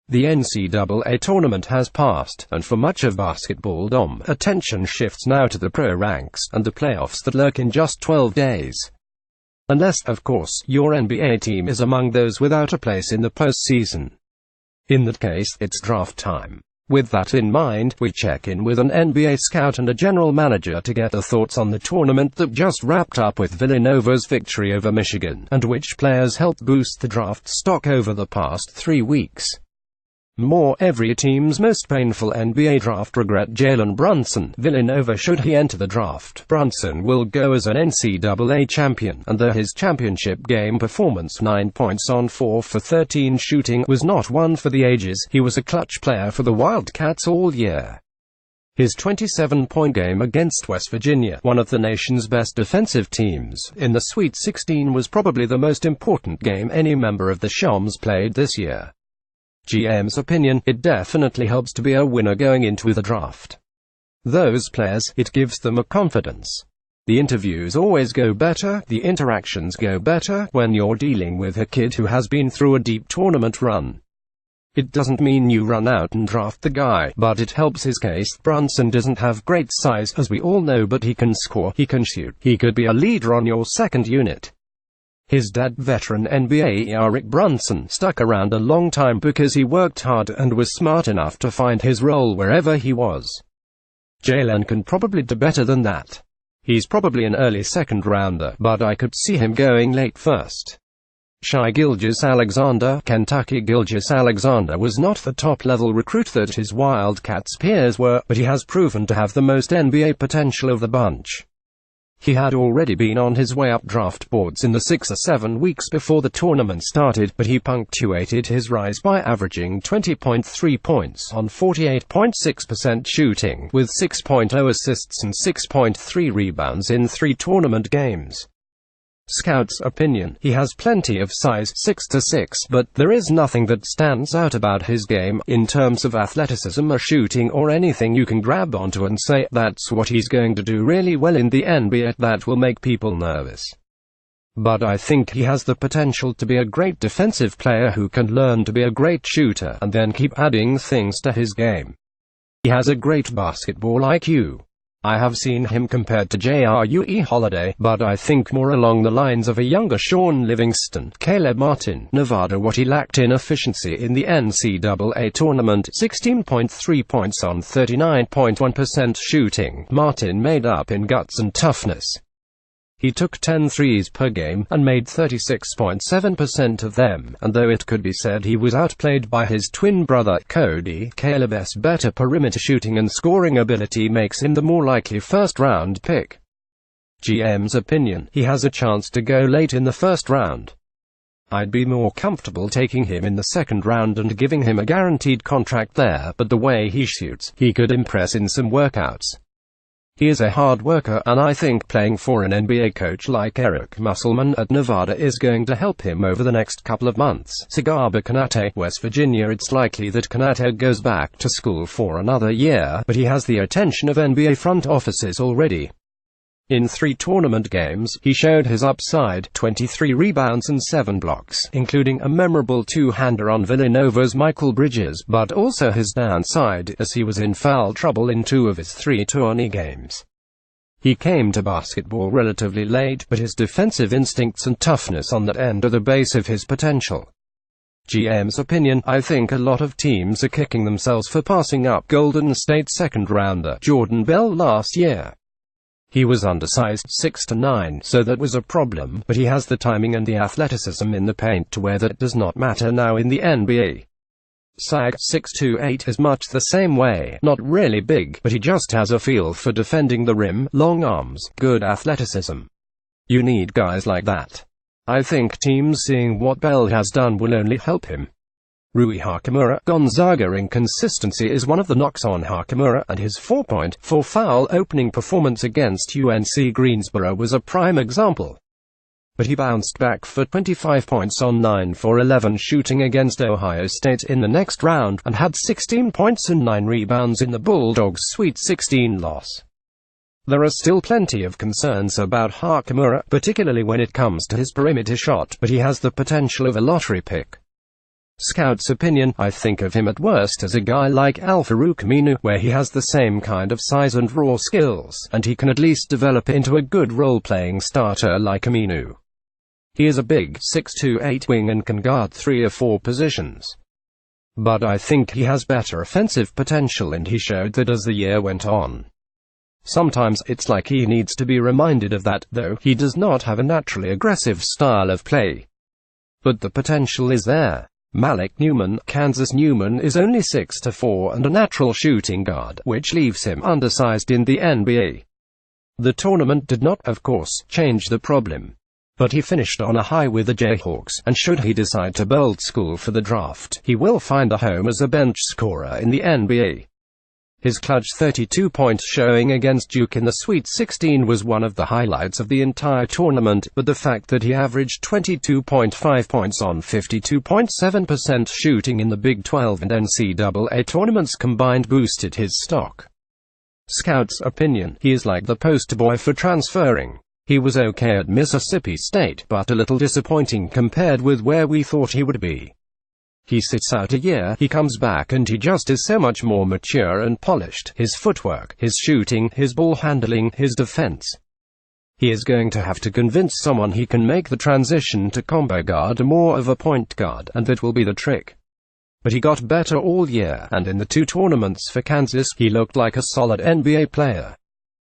The NCAA Tournament has passed, and for much of basketball, attention shifts now to the pro ranks, and the playoffs that lurk in just 12 days. Unless, of course, your NBA team is among those without a place in the postseason. In that case, it's draft time. With that in mind, we check in with an NBA scout and a general manager to get their thoughts on the tournament that just wrapped up with Villanova's victory over Michigan, and which players helped boost the draft stock over the past 3 weeks. More every team's most painful NBA draft regret. Jalen Brunson. Villanova. Should he enter the draft, Brunson will go as an NCAA champion, and though his championship game performance, 9 points on 4 for 13 shooting, was not one for the ages, he was a clutch player for the Wildcats all year. His 27-point game against West Virginia, one of the nation's best defensive teams, in the Sweet 16 was probably the most important game any member of the Shams played this year. GM's opinion, it definitely helps to be a winner going into the draft. Those players, it gives them a confidence. The interviews always go better, the interactions go better, when you're dealing with a kid who has been through a deep tournament run. It doesn't mean you run out and draft the guy, but it helps his case. Brunson doesn't have great size, as we all know, but he can score, he can shoot, he could be a leader on your second unit. His dad, veteran NBA Eric Brunson, stuck around a long time because he worked hard and was smart enough to find his role wherever he was. Jalen can probably do better than that. He's probably an early second-rounder, but I could see him going late first. Shai Gilgeous-Alexander. Kentucky. Gilgeous-Alexander was not the top-level recruit that his Wildcats peers were, but he has proven to have the most NBA potential of the bunch. He had already been on his way up draft boards in the 6 or 7 weeks before the tournament started, but he punctuated his rise by averaging 20.3 points on 48.6% shooting, with 6.0 assists and 6.3 rebounds in 3 tournament games. Scouts' opinion, he has plenty of size, 6'6", but there is nothing that stands out about his game, in terms of athleticism or shooting or anything you can grab onto and say, that's what he's going to do really well in the NBA, that will make people nervous. But I think he has the potential to be a great defensive player who can learn to be a great shooter, and then keep adding things to his game. He has a great basketball IQ. I have seen him compared to Jrue Holiday, but I think more along the lines of a younger Shaun Livingston. Caleb Martin. Nevada. What he lacked in efficiency in the NCAA tournament, 16.3 points on 39.1% shooting, Martin made up in guts and toughness. He took 10 threes per game, and made 36.7% of them, and though it could be said he was outplayed by his twin brother, Cody, Caleb's better perimeter shooting and scoring ability makes him the more likely first-round pick. GM's opinion, he has a chance to go late in the first round. I'd be more comfortable taking him in the second round and giving him a guaranteed contract there, but the way he shoots, he could impress in some workouts. He is a hard worker, and I think playing for an NBA coach like Eric Musselman at Nevada is going to help him over the next couple of months. Sigaba Konate. West Virginia. It's likely that Konate goes back to school for another year, but he has the attention of NBA front offices already. In 3 tournament games, he showed his upside, 23 rebounds and 7 blocks, including a memorable two-hander on Villanova's Michael Bridges, but also his downside, as he was in foul trouble in 2 of his 3 tourney games. He came to basketball relatively late, but his defensive instincts and toughness on that end are the base of his potential. GM's opinion, I think a lot of teams are kicking themselves for passing up Golden State second-rounder Jordan Bell last year. He was undersized, 6'9", so that was a problem, but he has the timing and the athleticism in the paint to where that does not matter now in the NBA. Sag, 6'2", is much the same way, not really big, but he just has a feel for defending the rim, long arms, good athleticism. You need guys like that. I think teams seeing what Bell has done will only help him. Rui Hachimura. Gonzaga. Inconsistency is one of the knocks on Hachimura, and his 4-point, 4-foul opening performance against UNC Greensboro was a prime example. But he bounced back for 25 points on 9 for 11 shooting against Ohio State in the next round, and had 16 points and 9 rebounds in the Bulldogs' Sweet 16 loss. There are still plenty of concerns about Hachimura, particularly when it comes to his perimeter shot, but he has the potential of a lottery pick. Scout's opinion, I think of him at worst as a guy like Al-Farouq Aminu, where he has the same kind of size and raw skills, and he can at least develop into a good role-playing starter like Aminu. He is a big 6'2" wing and can guard 3 or 4 positions. But I think he has better offensive potential, and he showed that as the year went on. Sometimes it's like he needs to be reminded of that, though he does not have a naturally aggressive style of play. But the potential is there. Malik Newman, Kansas. Newman is only 6'4" and a natural shooting guard, which leaves him undersized in the NBA. The tournament did not, of course, change the problem. But he finished on a high with the Jayhawks, and should he decide to bolt school for the draft, he will find a home as a bench scorer in the NBA. His clutch 32-point showing against Duke in the Sweet 16 was one of the highlights of the entire tournament, but the fact that he averaged 22.5 points on 52.7% shooting in the Big 12 and NCAA tournaments combined boosted his stock. Scout's opinion, he is like the poster boy for transferring. He was okay at Mississippi State, but a little disappointing compared with where we thought he would be. He sits out a year, he comes back, and he just is so much more mature and polished. His footwork, his shooting, his ball handling, his defense. He is going to have to convince someone he can make the transition to combo guard or more of a point guard, and that will be the trick. But he got better all year, and in the 2 tournaments for Kansas, he looked like a solid NBA player.